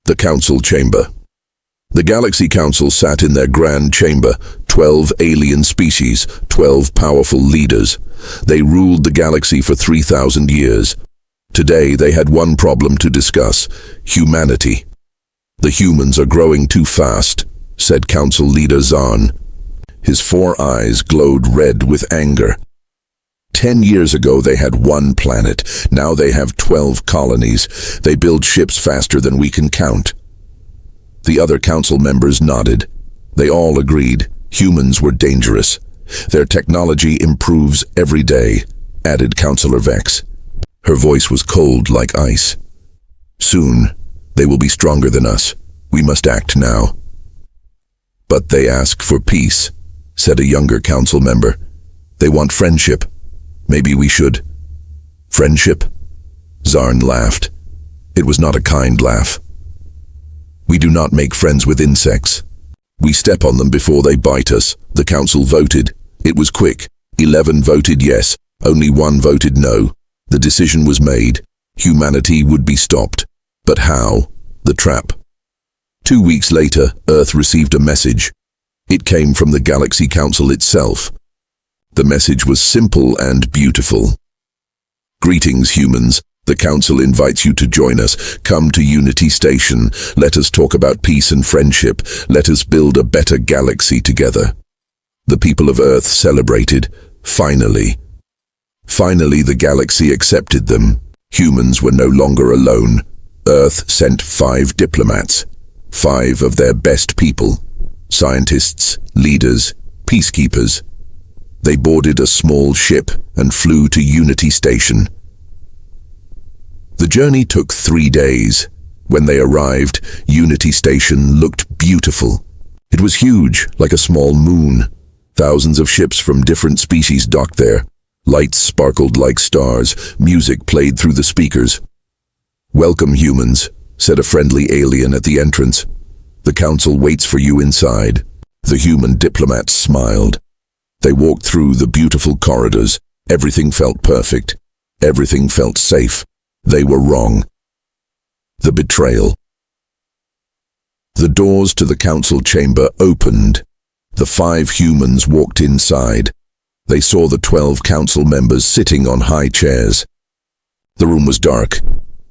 The Council Chamber. The Galaxy Council sat in their grand chamber, 12 alien species, 12 powerful leaders. They ruled the galaxy for 3,000 years. Today they had one problem to discuss: humanity. The humans are growing too fast, said Council Leader Zarn. His 4 eyes glowed red with anger. 10 years ago they had 1 planet. Now they have 12 colonies. They build ships faster than we can count. The other council members nodded. They all agreed humans were dangerous. Their technology improves every day, added Councillor Vex. Her voice was cold like ice. Soon, they will be stronger than us. We must act now. But they ask for peace, said a younger council member. They want friendship. Maybe we should. Friendship? Zarn laughed. It was not a kind laugh. We do not make friends with insects. We step on them before they bite us. The council voted. It was quick. 11 voted yes. Only 1 voted no. The decision was made. Humanity would be stopped. But how? The trap. 2 weeks later, Earth received a message. It came from the Galaxy Council itself. The message was simple and beautiful. Greetings, humans. The Council invites you to join us. Come to Unity Station. Let us talk about peace and friendship. Let us build a better galaxy together. The people of Earth celebrated. Finally. Finally, the galaxy accepted them. Humans were no longer alone. Earth sent 5 diplomats. 5 of their best people. Scientists, leaders, peacekeepers. They boarded a small ship and flew to Unity Station. The journey took 3 days. When they arrived, Unity Station looked beautiful. It was huge, like a small moon. Thousands of ships from different species docked there. Lights sparkled like stars. Music played through the speakers. Welcome, humans, said a friendly alien at the entrance. The council waits for you inside. The human diplomats smiled. They walked through the beautiful corridors. Everything felt perfect. Everything felt safe. They were wrong. The betrayal. The doors to the council chamber opened. The 5 humans walked inside. They saw the 12 council members sitting on high chairs. The room was dark.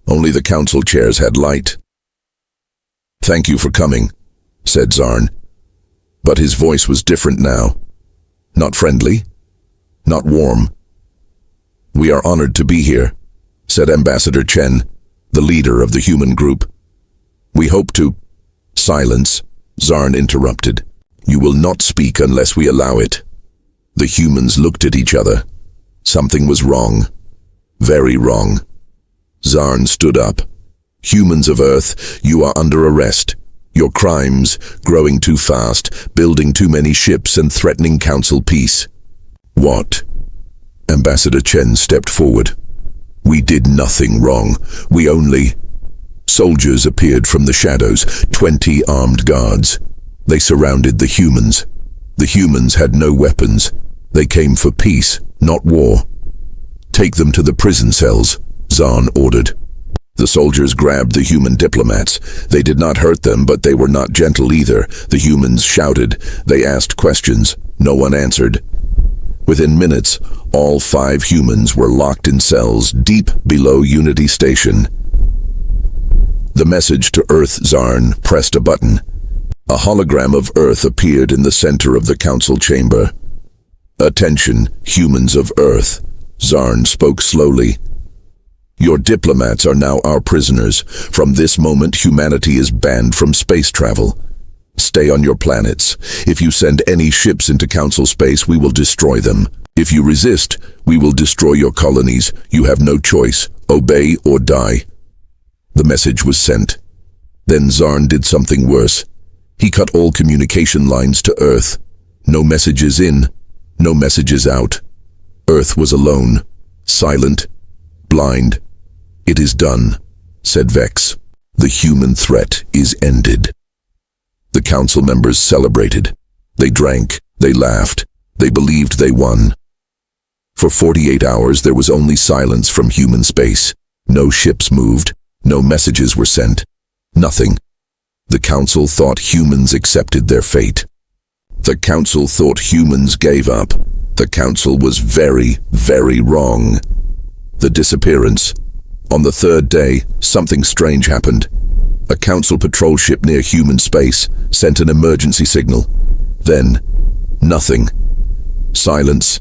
Only the council chairs had light. Thank you for coming, said Zarn. But his voice was different now. Not friendly, not warm. We are honored to be here, said Ambassador Chen, the leader of the human group. We hope to... Silence, Zarn interrupted. You will not speak unless we allow it. The humans looked at each other. Something was wrong. Very wrong. Zarn stood up. Humans of Earth, you are under arrest. Your crimes, growing too fast, building too many ships and threatening council peace. What? Ambassador Chen stepped forward. We did nothing wrong. We only... Soldiers appeared from the shadows, 20 armed guards. They surrounded the humans. The humans had no weapons. They came for peace, not war. Take them to the prison cells, Zarn ordered. The soldiers grabbed the human diplomats. They did not hurt them, but they were not gentle either. The humans shouted. They asked questions. No one answered. Within minutes, all 5 humans were locked in cells deep below Unity Station. The message to Earth. Zarn pressed a button. A hologram of Earth appeared in the center of the council chamber. Attention, humans of Earth. Zarn spoke slowly. Your diplomats are now our prisoners. From this moment, humanity is banned from space travel. Stay on your planets. If you send any ships into council space, we will destroy them. If you resist, we will destroy your colonies. You have no choice. Obey or die. The message was sent. Then Zarn did something worse. He cut all communication lines to Earth. No messages in, no messages out. Earth was alone, silent, blind. It is done, said Vex. The human threat is ended. The council members celebrated. They drank, they laughed, they believed they won. For 48 hours there was only silence from human space. No ships moved, no messages were sent. Nothing. The council thought humans accepted their fate. The council thought humans gave up. The council was very, very wrong. The disappearance. On the third day, something strange happened. A council patrol ship near human space sent an emergency signal. Then, nothing. Silence.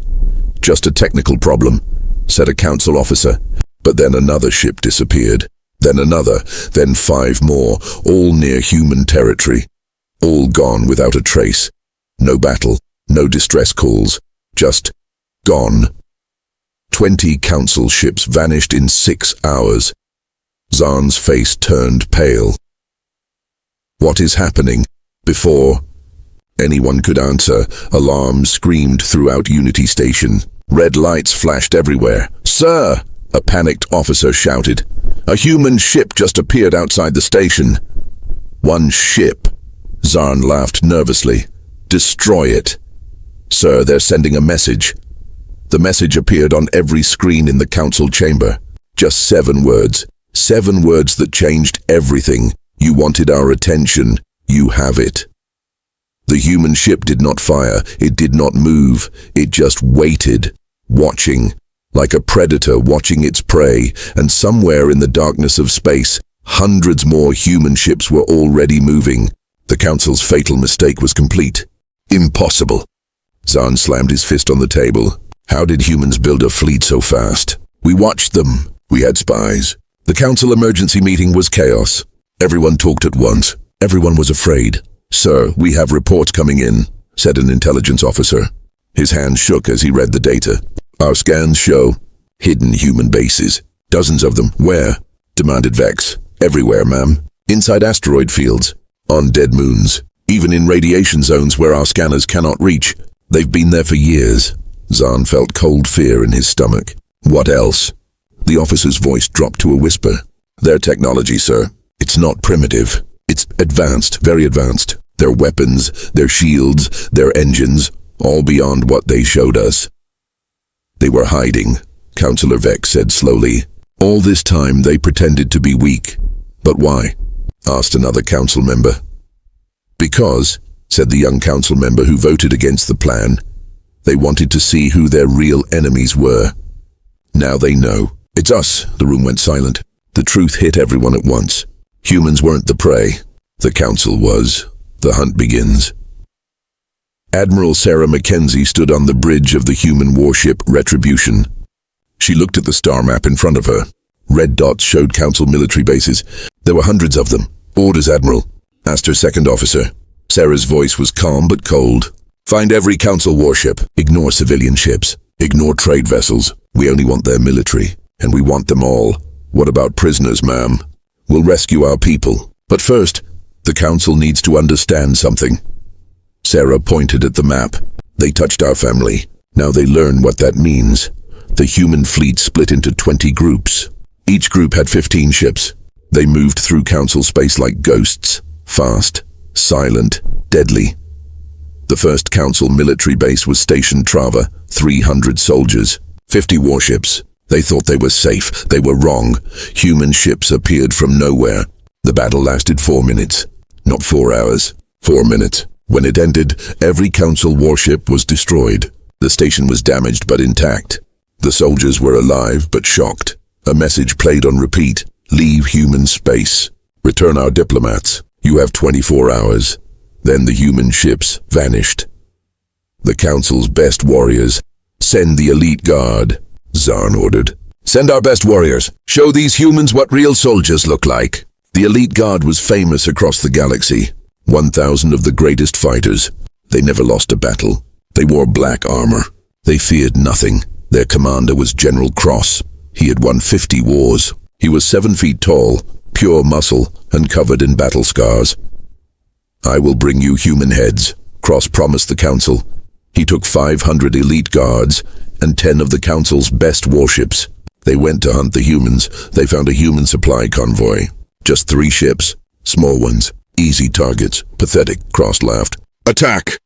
Just a technical problem, said a council officer. But then another ship disappeared. Then another, then 5 more, all near human territory. All gone without a trace. No battle, no distress calls, just gone. 20 council ships vanished in 6 hours. Zahn's face turned pale. What is happening? Before anyone could answer, alarms screamed throughout Unity Station. Red lights flashed everywhere. "Sir!" a panicked officer shouted. "A human ship just appeared outside the station." "One ship?" Zahn laughed nervously. "Destroy it." "Sir, they're sending a message." The message appeared on every screen in the council chamber. Just 7 words. 7 words that changed everything. "You wanted our attention. You have it." The human ship did not fire. It did not move. It just waited, watching, like a predator watching its prey, and somewhere in the darkness of space, hundreds more human ships were already moving. The council's fatal mistake was complete. Impossible. Zahn slammed his fist on the table. How did humans build a fleet so fast? We watched them. We had spies. The council emergency meeting was chaos. Everyone talked at once. Everyone was afraid. "Sir, we have reports coming in," said an intelligence officer. His hand shook as he read the data. "Our scans show hidden human bases. Dozens of them. Where?" demanded Vex. "Everywhere, ma'am. Inside asteroid fields. On dead moons. Even in radiation zones where our scanners cannot reach. They've been there for years." Zahn felt cold fear in his stomach. "What else?" The officer's voice dropped to a whisper. "Their technology, sir. It's not primitive. It's advanced, very advanced. Their weapons, their shields, their engines, all beyond what they showed us." "They were hiding," Councillor Vex said slowly. "All this time they pretended to be weak. But why?" asked another council member. "Because," said the young council member who voted against the plan, "they wanted to see who their real enemies were. Now they know." "It's us." The room went silent. The truth hit everyone at once. Humans weren't the prey. The council was. The hunt begins. Admiral Sarah Mackenzie stood on the bridge of the human warship Retribution. She looked at the star map in front of her. Red dots showed council military bases. There were hundreds of them. "Orders, Admiral," asked her second officer. Sarah's voice was calm but cold. "Find every council warship. Ignore civilian ships. Ignore trade vessels. We only want their military, and we want them all. What about prisoners, ma'am? We'll rescue our people. But first, the council needs to understand something." Sarah pointed at the map. "They touched our family. Now they learn what that means." The human fleet split into 20 groups. Each group had 15 ships. They moved through council space like ghosts. Fast, silent, deadly. The first council military base was Station Trava, 300 soldiers, 50 warships. They thought they were safe. They were wrong. Human ships appeared from nowhere. The battle lasted 4 minutes. Not 4 hours. 4 minutes. When it ended, every council warship was destroyed. The station was damaged but intact. The soldiers were alive but shocked. A message played on repeat. "Leave human space. Return our diplomats. You have 24 hours. Then the human ships vanished. The council's best warriors. "Send the elite guard," Zarn ordered. "Send our best warriors. Show these humans what real soldiers look like." The elite guard was famous across the galaxy. 1,000 of the greatest fighters. They never lost a battle. They wore black armor. They feared nothing. Their commander was General Cross. He had won 50 wars. He was 7 feet tall, pure muscle, and covered in battle scars. "I will bring you human heads," Cross promised the council. He took 500 elite guards and 10 of the council's best warships. They went to hunt the humans. They found a human supply convoy. Just 3 ships, small ones, easy targets. "Pathetic," Cross laughed. "Attack!"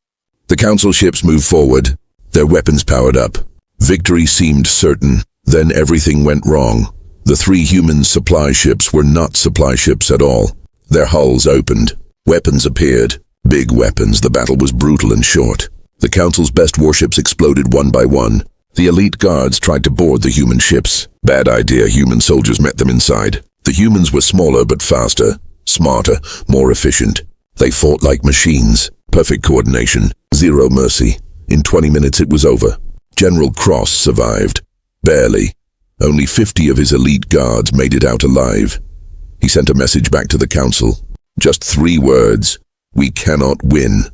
The council ships moved forward, their weapons powered up. Victory seemed certain. Then everything went wrong. The 3 human supply ships were not supply ships at all. Their hulls opened. Weapons appeared. Big weapons. The battle was brutal and short. The Council's best warships exploded one by one. The elite guards tried to board the human ships. Bad idea. Human soldiers met them inside. The humans were smaller but faster, smarter, more efficient. They fought like machines. Perfect coordination. Zero mercy. In 20 minutes it was over. General Cross survived. Barely. Only 50 of his elite guards made it out alive. He sent a message back to the Council. Just 3 words. We cannot win.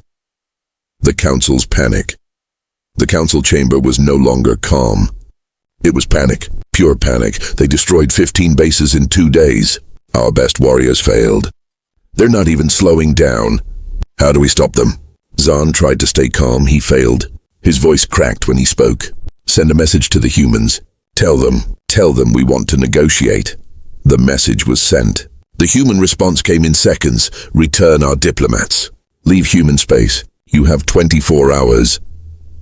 The Council's panic. The Council chamber was no longer calm. It was panic. Pure panic. They destroyed 15 bases in 2 days. Our best warriors failed. They're not even slowing down. How do we stop them? Zahn tried to stay calm. He failed. His voice cracked when he spoke. Send a message to the humans. Tell them we want to negotiate. The message was sent. The human response came in seconds. Return our diplomats. Leave human space. You have 24 hours.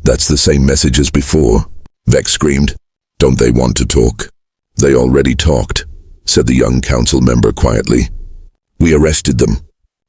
That's the same message as before. Vex screamed. Don't they want to talk? They already talked, said the young council member quietly. We arrested them.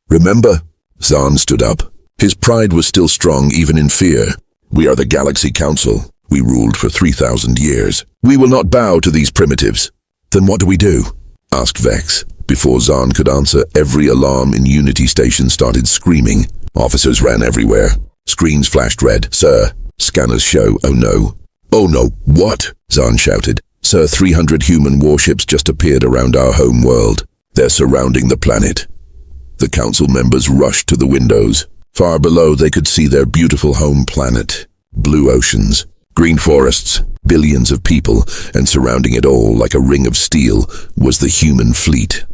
Remember? Zahn stood up. His pride was still strong even in fear. We are the Galaxy Council. We ruled for 3,000 years. We will not bow to these primitives. Then what do we do? Asked Vex. Before Zahn could answer, every alarm in Unity Station started screaming. Officers ran everywhere. Screens flashed red. Sir. Scanners show. Oh no. Oh no. What? Zahn shouted. Sir, 300 human warships just appeared around our home world. They're surrounding the planet. The council members rushed to the windows. Far below they could see their beautiful home planet. Blue oceans, green forests, billions of people, and surrounding it all like a ring of steel was the human fleet.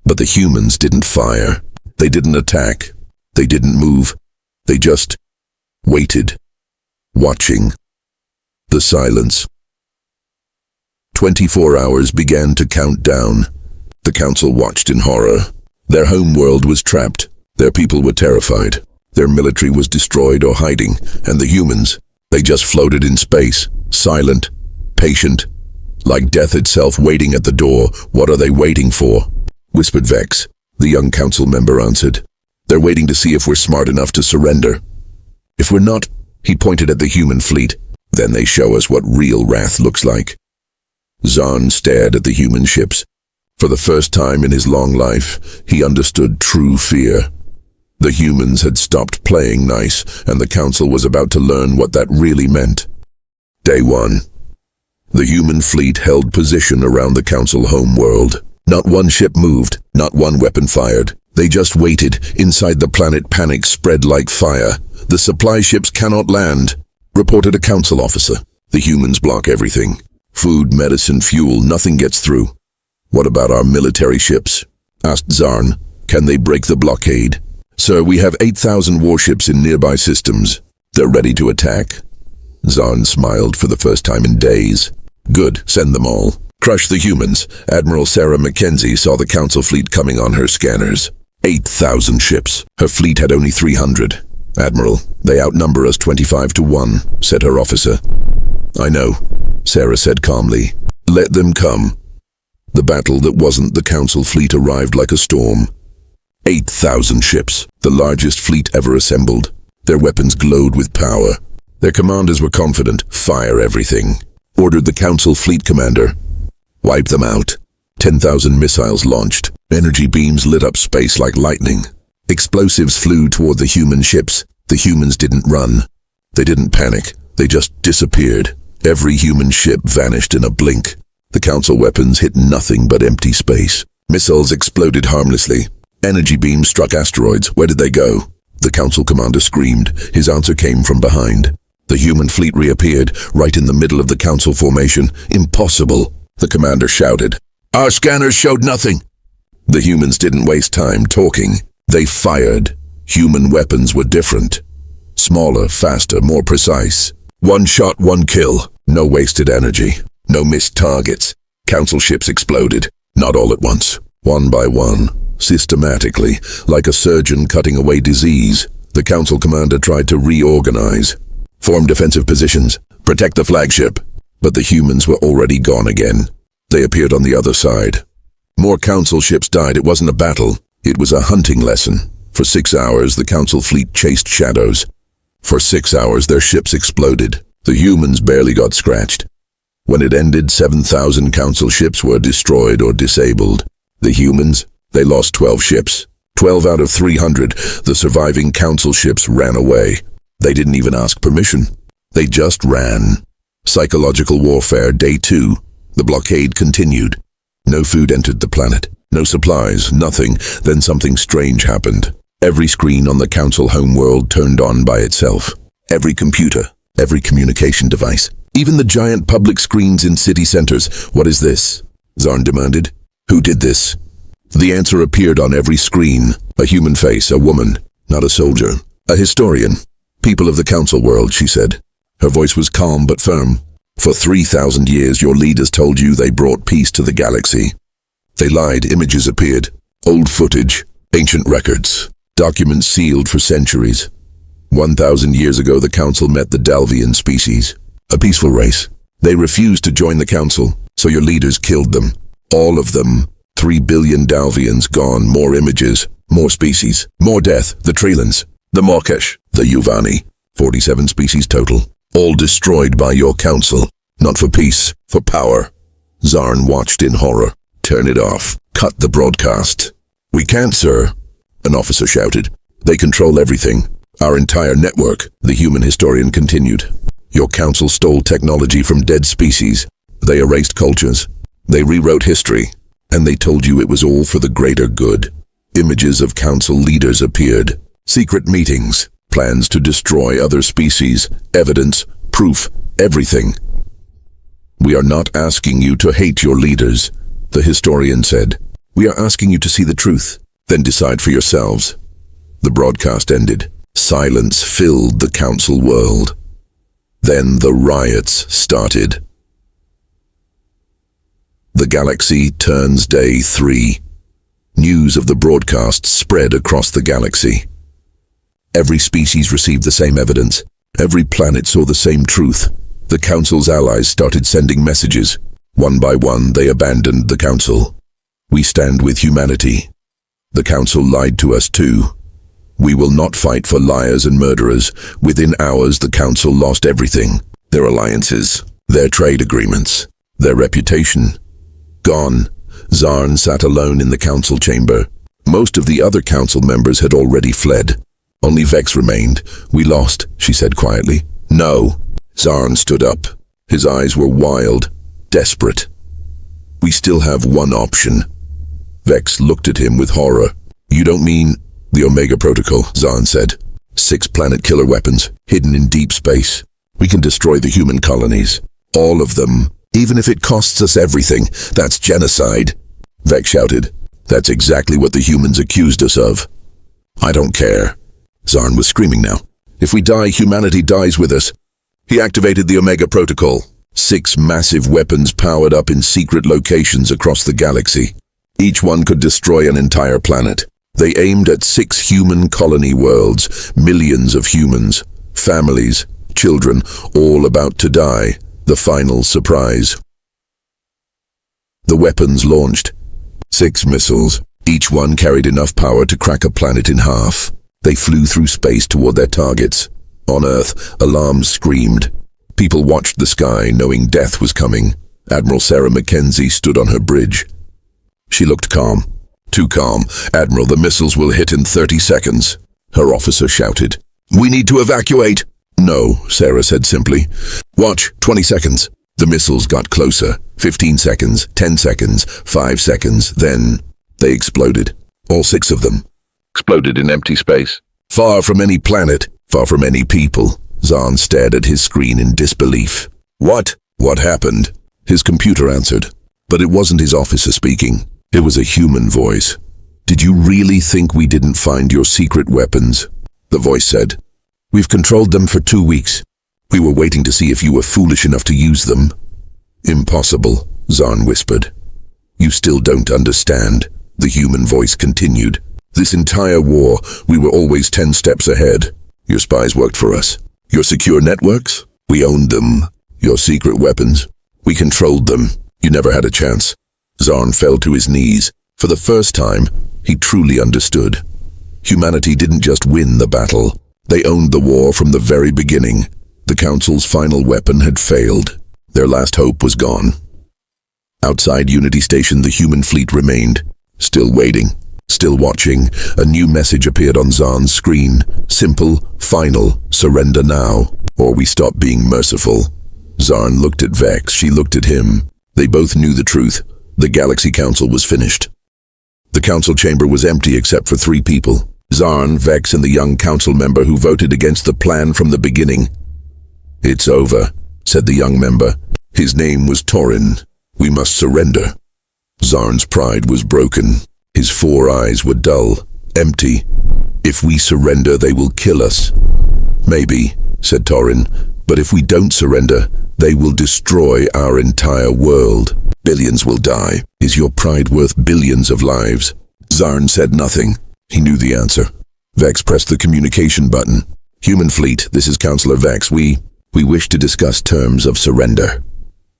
But the humans didn't fire. They didn't attack. They didn't move. They just waited, watching. The silence. 24 hours began to count down. The council watched in horror. Their home world was trapped. Their people were terrified. Their military was destroyed or hiding, and the humans, they just floated in space, silent, patient, like death itself waiting at the door. What are they waiting for? Whispered Vex. The young council member answered. They're waiting to see if we're smart enough to surrender. If we're not, he pointed at the human fleet, then they show us what real wrath looks like. Zahn stared at the human ships. For the first time in his long life, he understood true fear. The humans had stopped playing nice, and the council was about to learn what that really meant. Day 1. The human fleet held position around the council homeworld. Not one ship moved, not one weapon fired. They just waited. Inside the planet, panic spread like fire. The supply ships cannot land, reported a council officer. The humans block everything. Food, medicine, fuel, nothing gets through. What about our military ships? Asked Zahn. Can they break the blockade? Sir, we have 8,000 warships in nearby systems. They're ready to attack? Zahn smiled for the first time in days. Good, send them all. Crush the humans. Admiral Sarah Mackenzie saw the council fleet coming on her scanners. 8,000 ships. Her fleet had only 300. Admiral, they outnumber us 25 to 1, said her officer. I know, Sarah said calmly. Let them come. The battle that wasn't the council fleet arrived like a storm. 8,000 ships, the largest fleet ever assembled. Their weapons glowed with power. Their commanders were confident. Fire everything. Ordered the council fleet commander. Wipe them out. 10,000 missiles launched. Energy beams lit up space like lightning. Explosives flew toward the human ships. The humans didn't run. They didn't panic. They just disappeared. Every human ship vanished in a blink. The council weapons hit nothing but empty space. Missiles exploded harmlessly. Energy beams struck asteroids. Where did they go? The council commander screamed. His answer came from behind. The human fleet reappeared, right in the middle of the council formation. Impossible, the commander shouted. Our scanners showed nothing. The humans didn't waste time talking. They fired. Human weapons were different. Smaller, faster, more precise. One shot, one kill. No wasted energy. No missed targets. Council ships exploded. Not all at once. One by one. Systematically, like a surgeon cutting away disease. The council commander tried to reorganize. Form defensive positions. Protect the flagship. But the humans were already gone again. They appeared on the other side. More council ships died. It wasn't a battle. It was a hunting lesson. For 6 hours, the council fleet chased shadows. For 6 hours, their ships exploded. The humans barely got scratched. When it ended, 7,000 council ships were destroyed or disabled. The humans, they lost 12 ships. 12 out of 300, the surviving council ships ran away. They didn't even ask permission. They just ran. Psychological warfare, day 2. The blockade continued. No food entered the planet. No supplies, nothing. Then something strange happened. Every screen on the council homeworld turned on by itself. Every computer, every communication device, even the giant public screens in city centers. What is this? Zarn demanded. Who did this? The answer appeared on every screen. A human face, a woman, not a soldier. A historian. People of the council world, she said. Her voice was calm but firm. For 3,000 years, your leaders told you they brought peace to the galaxy. They lied. Images appeared. Old footage, ancient records, documents sealed for centuries. 1,000 years ago, the council met the Dalvian species, a peaceful race. They refused to join the council, so your leaders killed them. All of them. 3 billion Dalvians gone. More images, more species, more death. The Trelans, the Morkesh, the Yuvani. 47 species total. All destroyed by your council. Not for peace, for power. Zarn watched in horror. Turn it off. Cut the broadcast. We can't, sir, an officer shouted. They control everything. Our entire network, the human historian continued. Your council stole technology from dead species. They erased cultures. They rewrote history. And they told you it was all for the greater good. Images of council leaders appeared. Secret meetings. Plans to destroy other species. Evidence. Proof. Everything. We are not asking you to hate your leaders, the historian said. We are asking you to see the truth, then decide for yourselves. The broadcast ended. Silence filled the council world. Then the riots started. The galaxy turns day 3. News of the broadcast spread across the galaxy. Every species received the same evidence. Every planet saw the same truth. The council's allies started sending messages. One by one, they abandoned the council. We stand with humanity. The council lied to us too. We will not fight for liars and murderers. Within hours, the council lost everything. Their alliances, their trade agreements, their reputation. Gone. Zarn sat alone in the council chamber. Most of the other council members had already fled. Only Vex remained. We lost, she said quietly. No. Zarn stood up. His eyes were wild, desperate. We still have one option. Vex looked at him with horror. You don't mean the Omega Protocol, Zarn said. 6 planet killer weapons, hidden in deep space. We can destroy the human colonies. All of them. Even if it costs us everything. That's genocide. Vex shouted. That's exactly what the humans accused us of. I don't care. Zarn was screaming now. If we die, humanity dies with us. He activated the Omega Protocol. 6 massive weapons powered up in secret locations across the galaxy. Each one could destroy an entire planet. They aimed at 6 human colony worlds, millions of humans, families, children, all about to die. The final surprise. The weapons launched. 6 missiles. Each one carried enough power to crack a planet in half. They flew through space toward their targets. On Earth, alarms screamed. People watched the sky, knowing death was coming. Admiral Sarah Mackenzie stood on her bridge. She looked calm. Too calm. Admiral, the missiles will hit in 30 seconds. Her officer shouted. We need to evacuate. No, Sarah said simply. Watch, 20 seconds. The missiles got closer. 15 seconds, 10 seconds, 5 seconds. Then they exploded. All 6 of them. Exploded in empty space. Far from any planet, far from any people. Zarn stared at his screen in disbelief. What? What happened? His computer answered. But it wasn't his officer speaking. It was a human voice. Did you really think we didn't find your secret weapons? The voice said. We've controlled them for 2 weeks. We were waiting to see if you were foolish enough to use them. Impossible, Zarn whispered. You still don't understand, the human voice continued. This entire war, we were always 10 steps ahead. Your spies worked for us. Your secure networks, we owned them. Your secret weapons, we controlled them. You never had a chance. Zarn fell to his knees. For the first time, he truly understood. Humanity didn't just win the battle. They owned the war from the very beginning. The Council's final weapon had failed. Their last hope was gone. Outside Unity Station, the human fleet remained, still waiting, still watching. A new message appeared on Zarn's screen. Simple, final, surrender now, or we stop being merciful. Zarn looked at Vex, she looked at him. They both knew the truth. The Galaxy Council was finished. The council chamber was empty except for 3 people. Zarn, Vex, and the young council member who voted against the plan from the beginning. "It's over," said the young member. His name was Torin. "We must surrender." Zarn's pride was broken. His 4 eyes were dull, empty. "If we surrender, they will kill us." "Maybe," said Torin, "but if we don't surrender, they will destroy our entire world. Billions will die. Is your pride worth billions of lives?" Zarn said nothing. He knew the answer. Vex pressed the communication button. "Human fleet, this is Counselor Vex. We wish to discuss terms of surrender."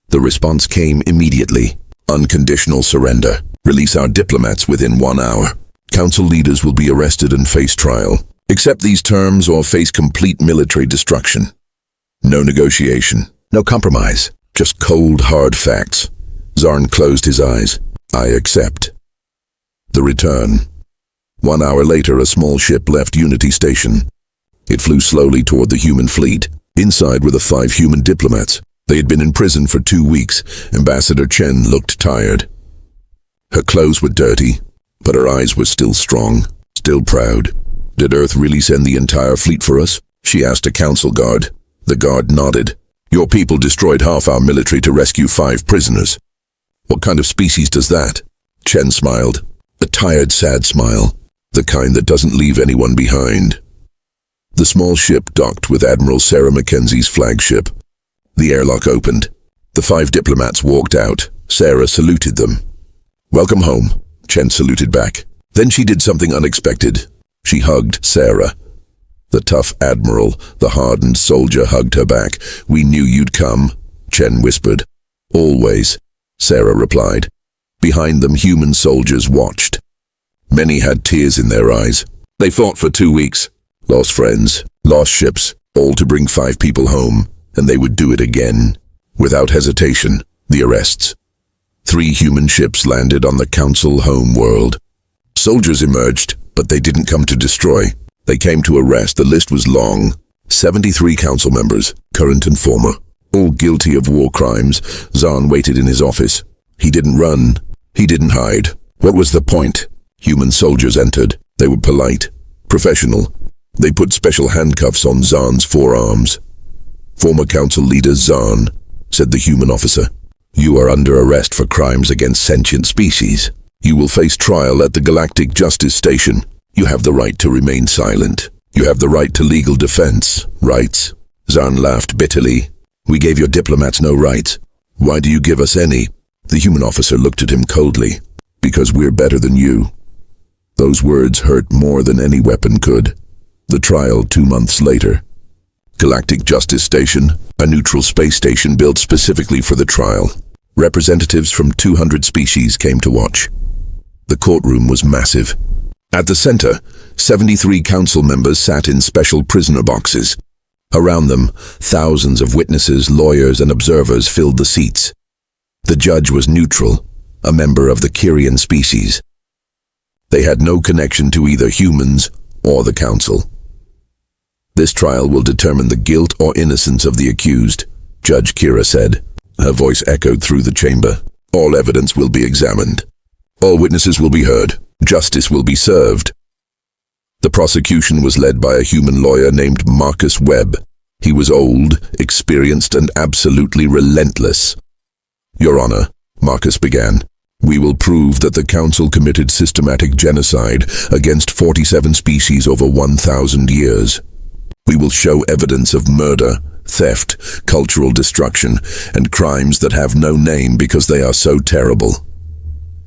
The response came immediately. "Unconditional surrender. Release our diplomats within 1 hour. Council leaders will be arrested and face trial. Accept these terms or face complete military destruction." No negotiation. No compromise. Just cold, hard facts. Zarn closed his eyes. "I accept." The return. 1 hour later, a small ship left Unity Station. It flew slowly toward the human fleet. Inside were the 5 human diplomats. They had been in prison for 2 weeks. Ambassador Chen looked tired. Her clothes were dirty, but her eyes were still strong, still proud. "Did Earth really send the entire fleet for us?" she asked a council guard. The guard nodded. "Your people destroyed half our military to rescue 5 prisoners." "What kind of species does that?" Chen smiled. A tired, sad smile. The kind that doesn't leave anyone behind. The small ship docked with Admiral Sarah Mackenzie's flagship. The airlock opened. The 5 diplomats walked out. Sarah saluted them. "Welcome home," Chen saluted back. Then she did something unexpected. She hugged Sarah. The tough admiral, the hardened soldier, hugged her back. "We knew you'd come," Chen whispered. "Always," Sarah replied. Behind them, human soldiers watched. Many had tears in their eyes. They fought for 2 weeks. Lost friends, lost ships, all to bring 5 people home, and they would do it again. Without hesitation, the arrests. 3 human ships landed on the Council home world. Soldiers emerged, but they didn't come to destroy. They came to arrest. The list was long. 73 council members, current and former, all guilty of war crimes. Zarn waited in his office. He didn't run. He didn't hide. What was the point? Human soldiers entered. They were polite, professional. They put special handcuffs on Zarn's forearms. "Former council leader Zarn," said the human officer, "you are under arrest for crimes against sentient species. You will face trial at the Galactic Justice Station. You have the right to remain silent. You have the right to legal defense, rights." Zarn laughed bitterly. "We gave your diplomats no rights. Why do you give us any?" The human officer looked at him coldly. "Because we're better than you." Those words hurt more than any weapon could. The trial 2 months later. Galactic Justice Station, a neutral space station built specifically for the trial. Representatives from 200 species came to watch. The courtroom was massive. At the center, 73 council members sat in special prisoner boxes. Around them, thousands of witnesses, lawyers, and observers filled the seats. The judge was neutral, a member of the Kyrian species. They had no connection to either humans or the council. "This trial will determine the guilt or innocence of the accused," Judge Kira said. Her voice echoed through the chamber. "All evidence will be examined. All witnesses will be heard. Justice will be served." The prosecution was led by a human lawyer named Marcus Webb. He was old, experienced, and absolutely relentless. "Your Honor," Marcus began, "we will prove that the Council committed systematic genocide against 47 species over 1,000 years. We will show evidence of murder, theft, cultural destruction, and crimes that have no name because they are so terrible."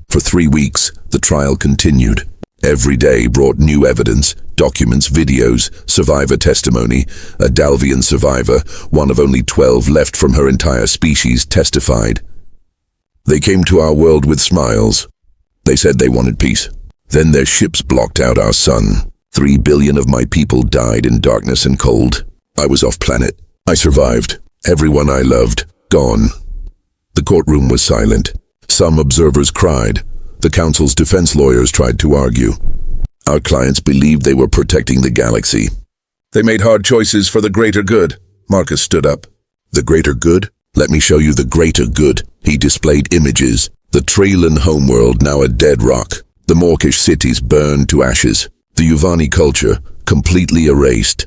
For 3 weeks, the trial continued. Every day brought new evidence, documents, videos, survivor testimony. A Dalvian survivor, one of only 12 left from her entire species, testified. They came to our world with smiles. They said they wanted peace. Then their ships blocked out our sun. 3 billion of my people died in darkness and cold. I was off planet. I survived. Everyone I loved, gone. The courtroom was silent. Some observers cried. The council's defense lawyers tried to argue. Our clients believed they were protecting the galaxy. They made hard choices for the greater good. Marcus stood up. The greater good? Let me show you the greater good. He displayed images. The Tralan homeworld, now a dead rock. The Morkish cities burned to ashes. The Yuvani culture, completely erased.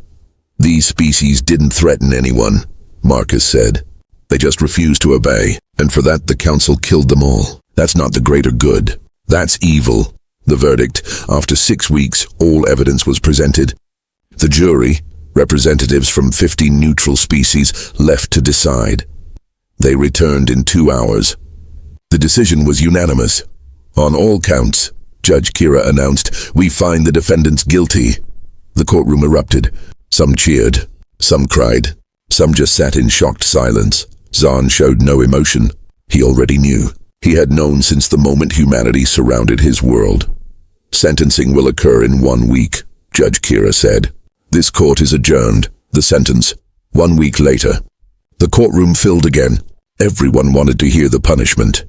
These species didn't threaten anyone, Marcus said. They just refused to obey, and for that the council killed them all. That's not the greater good. That's evil. The verdict: after 6 weeks, all evidence was presented. The jury, representatives from 50 neutral species, left to decide. They returned in 2 hours. The decision was unanimous. On all counts, Judge Kira announced, "We find the defendants guilty." The courtroom erupted. Some cheered, some cried, some just sat in shocked silence. Zahn showed no emotion. He already knew. He had known since the moment humanity surrounded his world. Sentencing will occur in 1 week, Judge Kira said. This court is adjourned. The sentence, 1 week later. The courtroom filled again. Everyone wanted to hear the punishment.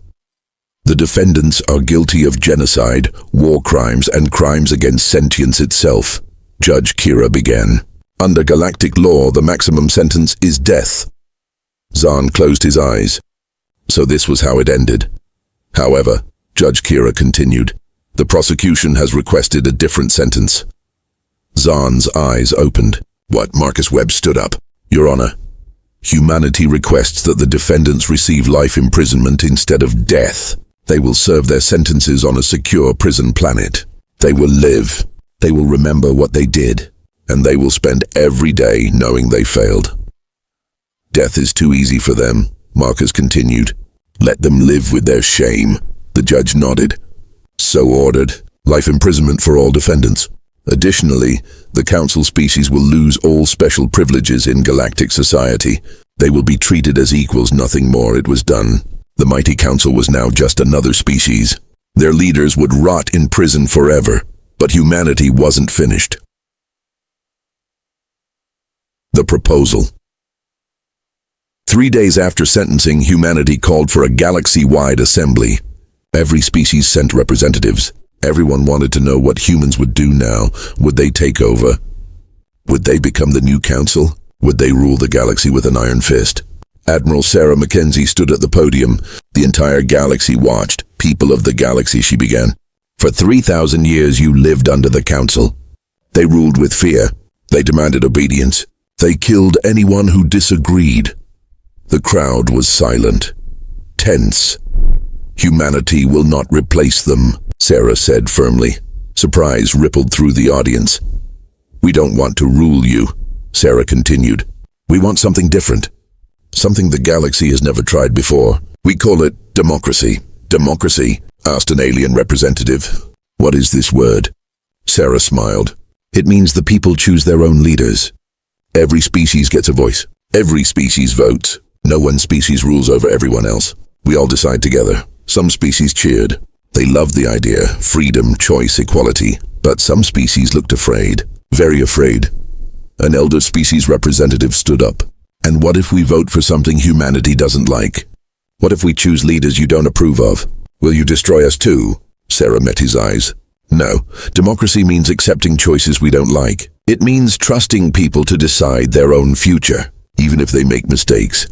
The defendants are guilty of genocide, war crimes, and crimes against sentience itself, Judge Kira began. Under galactic law, the maximum sentence is death. Zahn closed his eyes. So this was how it ended. However, Judge Kira continued, the prosecution has requested a different sentence. Zahn's eyes opened. What? Marcus Webb stood up. Your Honor, humanity requests that the defendants receive life imprisonment instead of death. They will serve their sentences on a secure prison planet. They will live. They will remember what they did. And they will spend every day knowing they failed. Death is too easy for them, Marcus continued. Let them live with their shame. The judge nodded. So ordered. Life imprisonment for all defendants. Additionally, the council species will lose all special privileges in galactic society. They will be treated as equals, nothing more. It was done. The mighty council was now just another species. Their leaders would rot in prison forever. But humanity wasn't finished. The proposal. 3 days after sentencing, humanity called for a galaxy-wide assembly. Every species sent representatives. Everyone wanted to know what humans would do now. Would they take over? Would they become the new council? Would they rule the galaxy with an iron fist? Admiral Sarah Mackenzie stood at the podium. The entire galaxy watched. People of the galaxy, she began. For 3,000 years you lived under the council. They ruled with fear. They demanded obedience. They killed anyone who disagreed. The crowd was silent, tense. Humanity will not replace them, Sarah said firmly. Surprise rippled through the audience. We don't want to rule you, Sarah continued. We want something different. Something the galaxy has never tried before. We call it democracy. Democracy? Asked an alien representative. What is this word? Sarah smiled. It means the people choose their own leaders. Every species gets a voice. Every species votes. No one species rules over everyone else. We all decide together. Some species cheered. They loved the idea, freedom, choice, equality. But some species looked afraid, very afraid. An elder species representative stood up. And what if we vote for something humanity doesn't like? What if we choose leaders you don't approve of? Will you destroy us too? Sarah met his eyes. No, democracy means accepting choices we don't like. It means trusting people to decide their own future, even if they make mistakes.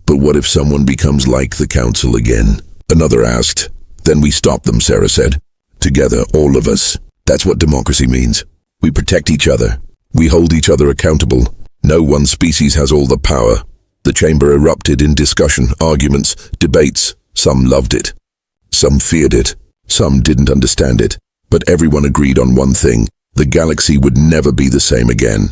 But what if someone becomes like the council again? Another asked. Then we stop them, Sarah said. Together, all of us. That's what democracy means. We protect each other. We hold each other accountable. No one species has all the power. The chamber erupted in discussion, arguments, debates. Some loved it. Some feared it. Some didn't understand it. But everyone agreed on one thing. The galaxy would never be the same again.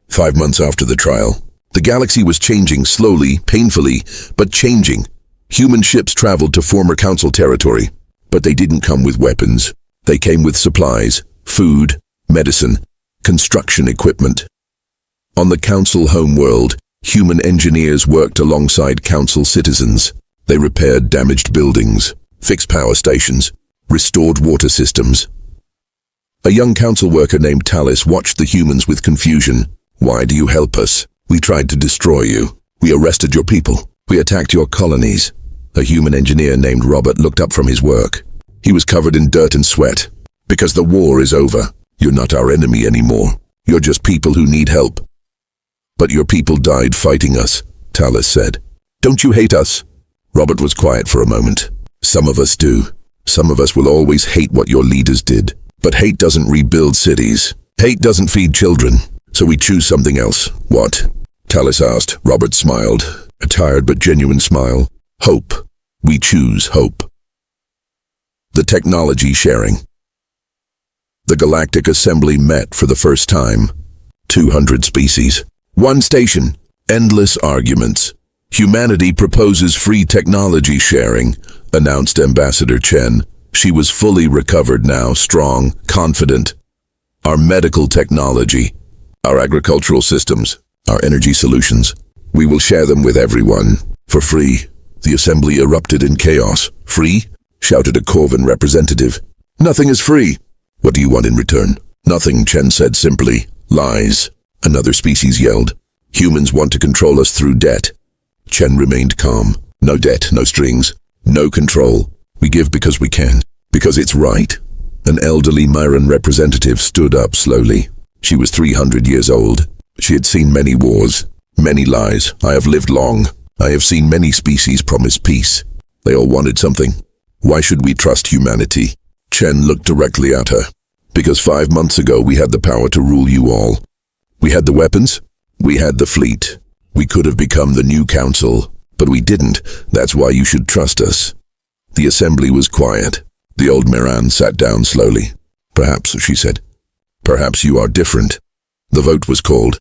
5 months after the trial, the galaxy was changing slowly, painfully, but changing. Human ships traveled to former council territory, but they didn't come with weapons. They came with supplies, food, medicine, construction equipment. On the council homeworld, human engineers worked alongside council citizens. They repaired damaged buildings, fixed power stations, restored water systems. A young council worker named Tallis watched the humans with confusion. "Why do you help us? We tried to destroy you. We arrested your people. We attacked your colonies." A human engineer named Robert looked up from his work. He was covered in dirt and sweat. "Because the war is over. You're not our enemy anymore. You're just people who need help." "But your people died fighting us," Tallis said. "Don't you hate us?" Robert was quiet for a moment. "Some of us do. Some of us will always hate what your leaders did. But hate doesn't rebuild cities. Hate doesn't feed children. So we choose something else." "What?" Tallis asked. Robert smiled, a tired but genuine smile. "Hope. We choose hope." The technology sharing. The Galactic Assembly met for the first time. 200 species. One station. Endless arguments. "Humanity proposes free technology sharing," announced Ambassador Chen. She was fully recovered now, strong, confident. "Our medical technology, our agricultural systems, our energy solutions, we will share them with everyone, for free." The assembly erupted in chaos. "Free?" shouted a Corvan representative. "Nothing is free." "What do you want in return?" "Nothing," Chen said simply. "Lies," another species yelled. "Humans want to control us through debt." Chen remained calm. "No debt, no strings, no control. We give because we can, because it's right." An elderly Myran representative stood up slowly. She was 300 years old. She had seen many wars, many lies. "I have lived long. I have seen many species promise peace. They all wanted something. Why should we trust humanity?" Chen looked directly at her. "Because 5 months ago we had the power to rule you all. We had the weapons. We had the fleet. We could have become the new council, but we didn't. That's why you should trust us." The assembly was quiet. The old Miran sat down slowly. "Perhaps," she said. "Perhaps you are different." The vote was called.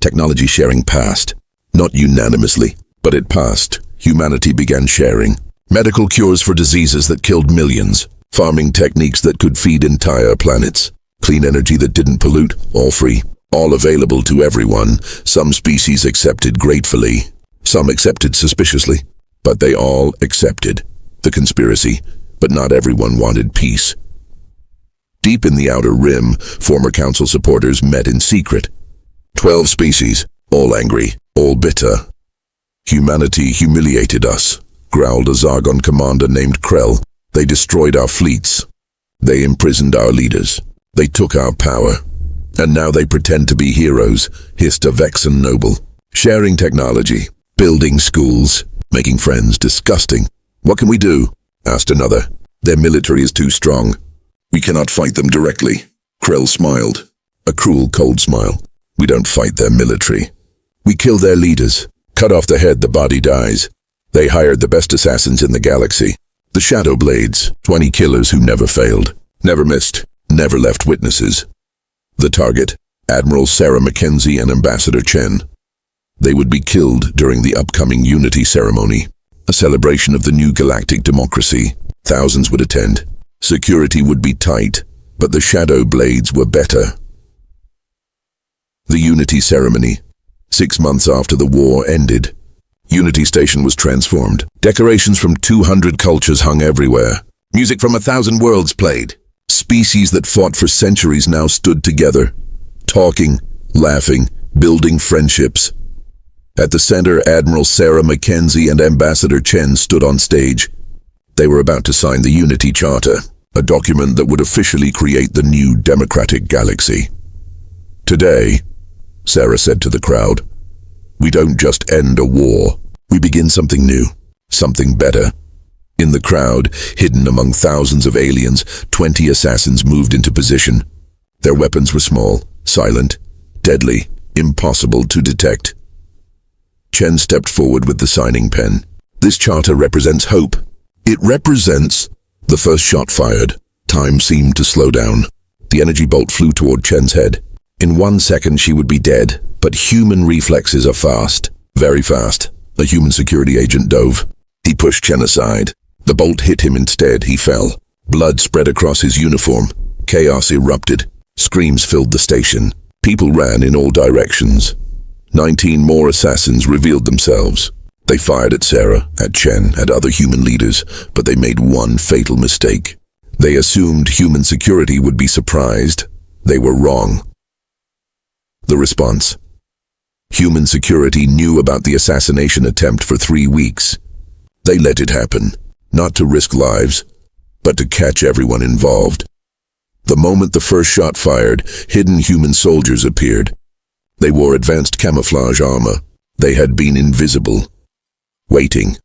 Technology sharing passed. Not unanimously, but it passed. Humanity began sharing. Medical cures for diseases that killed millions. Farming techniques that could feed entire planets. Clean energy that didn't pollute, all free. All available to everyone. Some species accepted gratefully. Some accepted suspiciously. But they all accepted. The conspiracy. But not everyone wanted peace. Deep in the outer rim, former council supporters met in secret. 12 species, all angry, all bitter. "Humanity humiliated us," growled a Zargon commander named Krell. "They destroyed our fleets. They imprisoned our leaders. They took our power. And now they pretend to be heroes," hissed a Vexen noble. "Sharing technology, building schools, making friends, disgusting. What can we do?" asked another. "Their military is too strong. We cannot fight them directly." Krell smiled, a cruel, cold smile. "We don't fight their military. We kill their leaders. Cut off the head, the body dies." They hired the best assassins in the galaxy. The Shadow Blades, 20 killers who never failed, never missed, never left witnesses. The target, Admiral Sarah Mackenzie and Ambassador Chen. They would be killed during the upcoming Unity ceremony, a celebration of the new galactic democracy. Thousands would attend. Security would be tight, but the Shadow Blades were better. The Unity ceremony. 6 months after the war ended, Unity Station was transformed. Decorations from 200 cultures hung everywhere. Music from 1,000 worlds played. Species that fought for centuries now stood together, talking, laughing, building friendships. At the center, Admiral Sarah Mackenzie and Ambassador Chen stood on stage. They were about to sign the Unity Charter, a document that would officially create the new democratic galaxy. "Today," Sarah said to the crowd, "we don't just end a war. We begin something new, something better." In the crowd, hidden among thousands of aliens, 20 assassins moved into position. Their weapons were small, silent, deadly, impossible to detect. Chen stepped forward with the signing pen. "This charter represents hope. It represents..." The first shot fired. Time seemed to slow down. The energy bolt flew toward Chen's head. In 1 second she would be dead, but human reflexes are fast, very fast. A human security agent dove. He pushed Chen aside. The bolt hit him instead. He fell. Blood spread across his uniform. Chaos erupted. Screams filled the station. People ran in all directions. 19 more assassins revealed themselves. They fired at Sarah, at Chen, at other human leaders, but they made one fatal mistake. They assumed human security would be surprised. They were wrong. The response. Human security knew about the assassination attempt for 3 weeks. They let it happen, not to risk lives, but to catch everyone involved. The moment the first shot fired, hidden human soldiers appeared. They wore advanced camouflage armor. They had been invisible, waiting.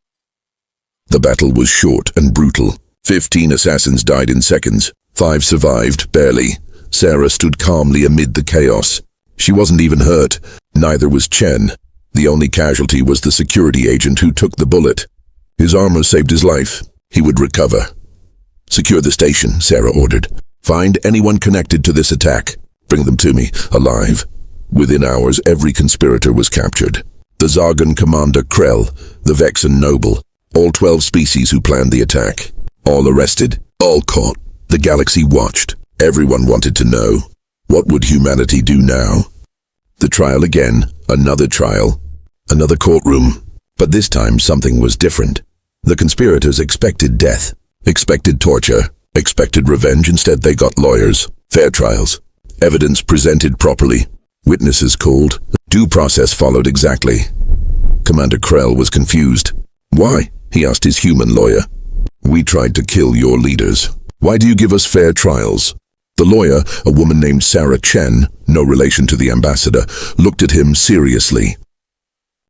The battle was short and brutal. 15 assassins died in seconds. 5 survived, barely. Sarah stood calmly amid the chaos. She wasn't even hurt. Neither was Chen. The only casualty was the security agent who took the bullet. His armor saved his life. He would recover. Secure the station, Sarah ordered. Find anyone connected to this attack. Bring them to me, alive. Within hours, every conspirator was captured. The Zargan commander Krell, the Vexen noble, all 12 species who planned the attack. All arrested, all caught. The galaxy watched. Everyone wanted to know, what would humanity do now? The trial again, another trial, another courtroom. But this time something was different. The conspirators expected death, expected torture, expected revenge. Instead they got lawyers, fair trials, evidence presented properly, witnesses called. Due process followed exactly. Commander Krell was confused. Why? He asked his human lawyer. We tried to kill your leaders. Why do you give us fair trials? The lawyer, a woman named Sarah Chen, no relation to the ambassador, looked at him seriously.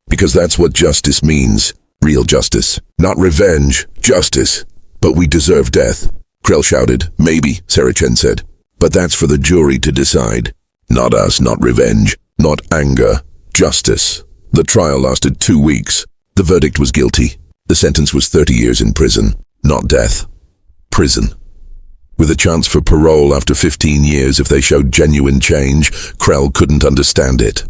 Because that's what justice means. Real justice. Not revenge. Justice. But we deserve death. Krell shouted. Maybe, Sarah Chen said. But that's for the jury to decide. Not us, not revenge. Not anger. Justice. The trial lasted 2 weeks. The verdict was guilty. The sentence was 30 years in prison. Not death. Prison. With a chance for parole after 15 years if they showed genuine change. Krell couldn't understand it.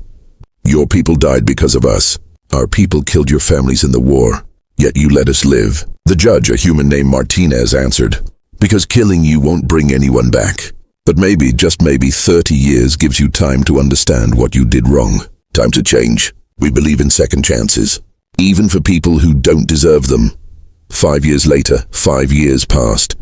Your people died because of us. Our people killed your families in the war. Yet you let us live. The judge, a human named Martinez, answered. Because killing you won't bring anyone back. But maybe, just maybe, 30 years gives you time to understand what you did wrong. Time to change. We believe in second chances. Even for people who don't deserve them. 5 years later, 5 years passed.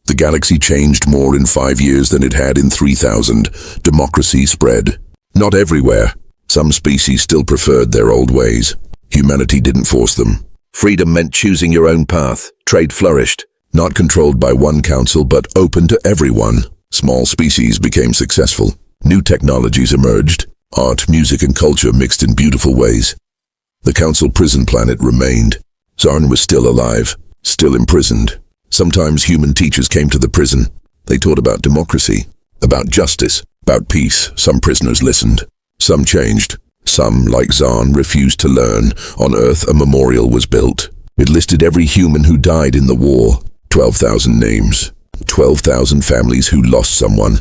The galaxy changed more in 5 years than it had in 3,000. Democracy spread. Not everywhere. Some species still preferred their old ways. Humanity didn't force them. Freedom meant choosing your own path. Trade flourished. Not controlled by one council, but open to everyone. Small species became successful. New technologies emerged. Art, music, and culture mixed in beautiful ways. The council prison planet remained. Zarn was still alive, still imprisoned. Sometimes human teachers came to the prison. They taught about democracy, about justice, about peace. Some prisoners listened. Some changed. Some, like Zarn, refused to learn. On Earth, a memorial was built. It listed every human who died in the war. 12,000 names. 12,000 families who lost someone.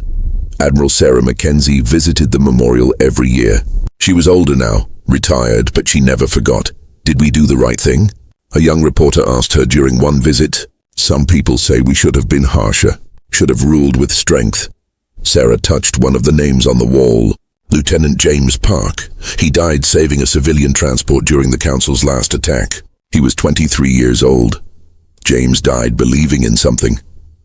Admiral Sarah Mackenzie visited the memorial every year. She was older now, retired, but she never forgot. Did we do the right thing? A young reporter asked her during one visit. Some people say we should have been harsher, should have ruled with strength. Sarah touched one of the names on the wall. Lieutenant James Park. He died saving a civilian transport during the council's last attack. He was 23 years old. James died believing in something.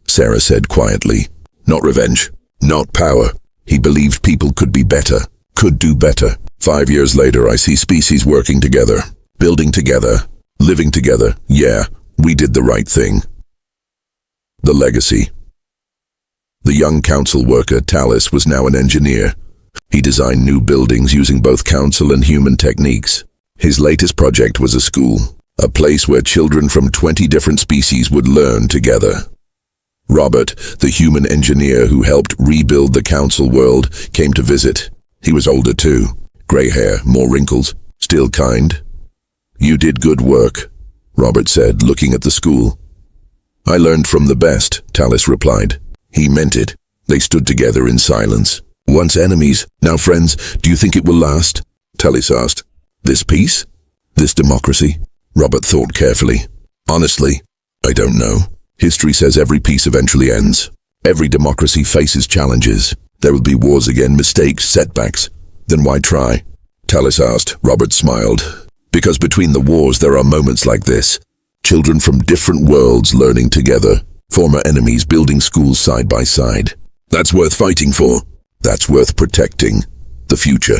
Sarah said quietly. Not revenge. Not power. He believed people could be better, could do better. 5 years later, I see species working together, building together, living together. Yeah, we did the right thing. The legacy. The young council worker, Tallis, was now an engineer. He designed new buildings using both council and human techniques. His latest project was a school, a place where children from 20 different species would learn together. Robert, the human engineer who helped rebuild the council world, came to visit. He was older too. Gray hair, more wrinkles, still kind. You did good work, Robert said, looking at the school. I learned from the best, Tallis replied. He meant it. They stood together in silence. Once enemies, now friends. Do you think it will last? Tallis asked. This peace? This democracy? Robert thought carefully. Honestly, I don't know. History says every peace eventually ends. Every democracy faces challenges. There will be wars again, mistakes, setbacks. Then why try? Tallis asked. Robert smiled. Because between the wars there are moments like this. Children from different worlds learning together. Former enemies building schools side by side. That's worth fighting for. That's worth protecting. The future.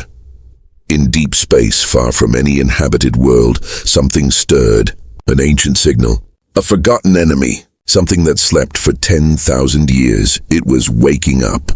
In deep space, far from any inhabited world, something stirred. An ancient signal. A forgotten enemy. Something that slept for 10,000 years. It was waking up.